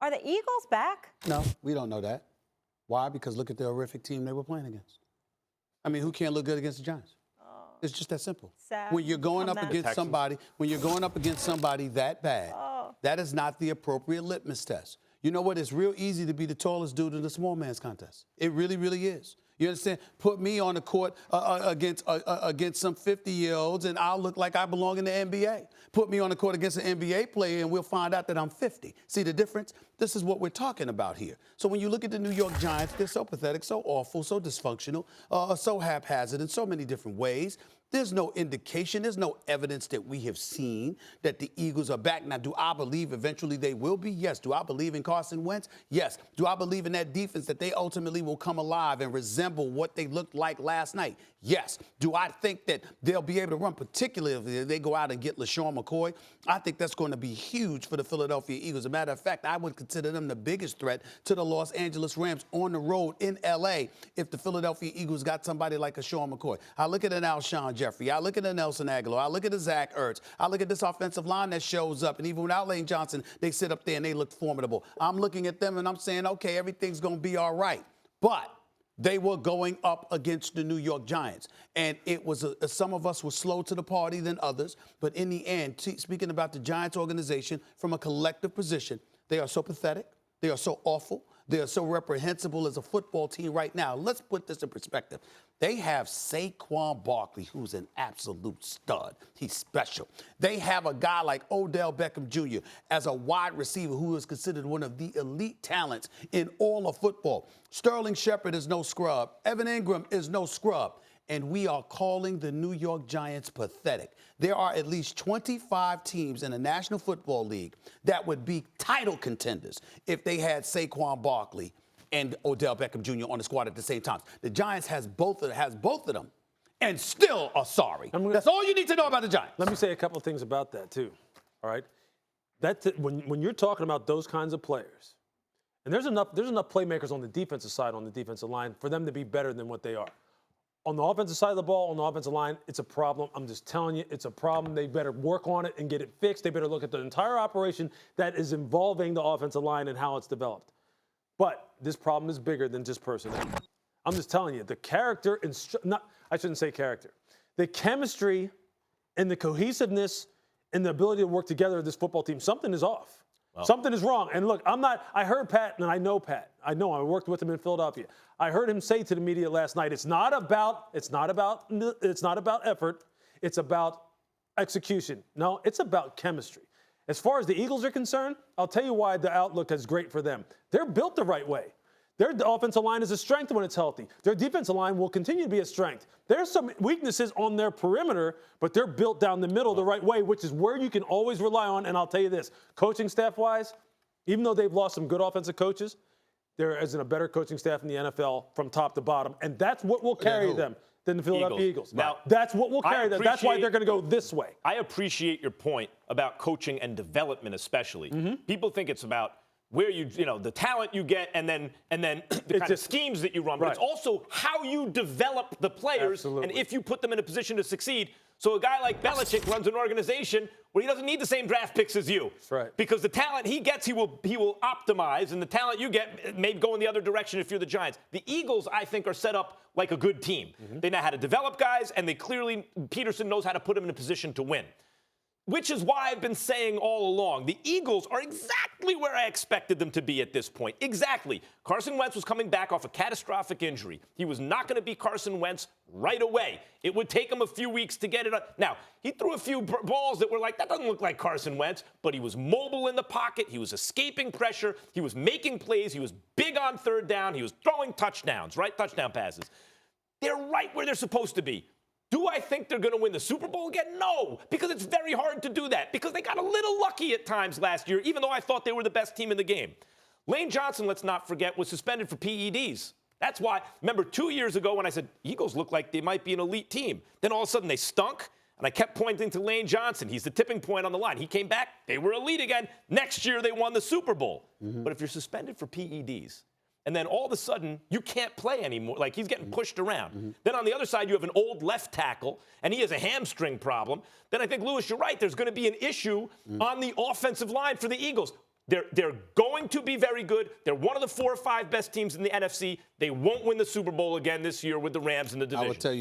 Are the Eagles back? No, we don't know that. Why? Because look at the horrific team they were playing against. I mean, who can't look good against the Giants? It's just that simple. Sad. When you're going up against somebody, that bad, that is not the appropriate litmus test. You know what? It's real easy to be the tallest dude in the small man's contest. It really, really is. You understand? Put me on the court against some 50-year-olds, and I'll look like I belong in the NBA. Put me on the court against an NBA player, and we'll find out that I'm 50. See the difference? This is what we're talking about here. So when you look at the New York Giants, they're so pathetic, so awful, so dysfunctional, so haphazard in so many different ways. There's no indication, there's no evidence that we have seen that the Eagles are back. Now, do I believe eventually they will be? Yes. Do I believe in Carson Wentz? Yes. Do I believe in that defense that they ultimately will come alive and resemble what they looked like last night? Yes. Do I think that they'll be able to run, particularly if they go out and get LaShawn McCoy? I think that's going to be huge for the Philadelphia Eagles. As a matter of fact, I would consider them the biggest threat to the Los Angeles Rams on the road in L.A. if the Philadelphia Eagles got somebody like a Sean McCoy. I look at an Alshon Jeffrey. I look at a Nelson Aguilar. I look at a Zach Ertz. I look at this offensive line that shows up. And even without Lane Johnson, they sit up there and they look formidable. I'm looking at them and I'm saying, okay, everything's going to be all right. But they were going up against the New York Giants. And it was some of us were slow to the party than others. But in the end, speaking about the Giants organization from a collective position, they are so pathetic. They are so awful. They are so reprehensible as a football team right now. Let's put this in perspective. They have Saquon Barkley, who's an absolute stud. He's special. They have a guy like Odell Beckham Jr. as a wide receiver who is considered one of the elite talents in all of football. Sterling Shepard is no scrub. Evan Ingram is no scrub. And we are calling the New York Giants pathetic. There are at least 25 teams in the National Football League that would be title contenders if they had Saquon Barkley and Odell Beckham Jr. on the squad at the same time. The Giants has both of them and still are sorry. That's all you need to know about the Giants. Let me say a couple of things about that, too. All right? When you're talking about those kinds of players, and there's enough playmakers on the defensive side, on the defensive line, for them to be better than what they are. On the offensive side of the ball, on the offensive line, it's a problem. I'm just telling you, it's a problem. They better work on it and get it fixed. They better look at the entire operation that is involving the offensive line and how it's developed. But this problem is bigger than just personnel. I'm just telling you, the character, I shouldn't say character, the chemistry and the cohesiveness and the ability to work together of this football team, something is off. Well, something is wrong. And look, I heard Pat, and I know Pat. I worked with him in Philadelphia. I heard him say to the media last night, it's not about effort. It's about execution. No, it's about chemistry. As far as the Eagles are concerned, I'll tell you why the outlook is great for them. They're built the right way. Their offensive line is a strength when it's healthy. Their defensive line will continue to be a strength. There's some weaknesses on their perimeter, but they're built down the middle the right way, which is where you can always rely on. And I'll tell you this, coaching staff-wise, even though they've lost some good offensive coaches, there isn't a better coaching staff in the NFL from top to bottom. And that's what will carry them than the Philadelphia Eagles. Now, that's what will carry them. That's why they're going to go this way. I appreciate your point about coaching and development especially. People think it's about where the talent you get and then the kind of schemes that you run. But it's also how you develop the players and if you put them in a position to succeed. So a guy like Belichick runs an organization where he doesn't need the same draft picks as you. That's right. Because the talent he gets, he will optimize, and the talent you get may go in the other direction if you're the Giants. The Eagles, I think, are set up like a good team. They know how to develop guys, and Peterson knows how to put them in a position to win. Which is why I've been saying all along, the Eagles are exactly where I expected them to be at this point. Exactly. Carson Wentz was coming back off a catastrophic injury. He was not going to be Carson Wentz right away. It would take him a few weeks to get it up. Now, he threw a few balls that were like, that doesn't look like Carson Wentz, but he was mobile in the pocket. He was escaping pressure. He was making plays. He was big on third down. He was throwing touchdowns, right? Touchdown passes. They're right where they're supposed to be. Do I think they're going to win the Super Bowl again? No, because it's very hard to do that, because they got a little lucky at times last year, even though I thought they were the best team in the game. Lane Johnson, let's not forget, was suspended for PEDs. That's why, remember 2 years ago when I said, Eagles look like they might be an elite team. Then all of a sudden they stunk, and I kept pointing to Lane Johnson. He's the tipping point on the line. He came back, they were elite again. Next year they won the Super Bowl. But if you're suspended for PEDs, and then all of a sudden, you can't play anymore. Like, he's getting pushed around. Then on the other side, you have an old left tackle, and he has a hamstring problem. Then I think, Louis, you're right. There's going to be an issue on the offensive line for the Eagles. They're going to be very good. They're one of the 4 or 5 best teams in the NFC. They won't win the Super Bowl again this year with the Rams in the division. I will tell you.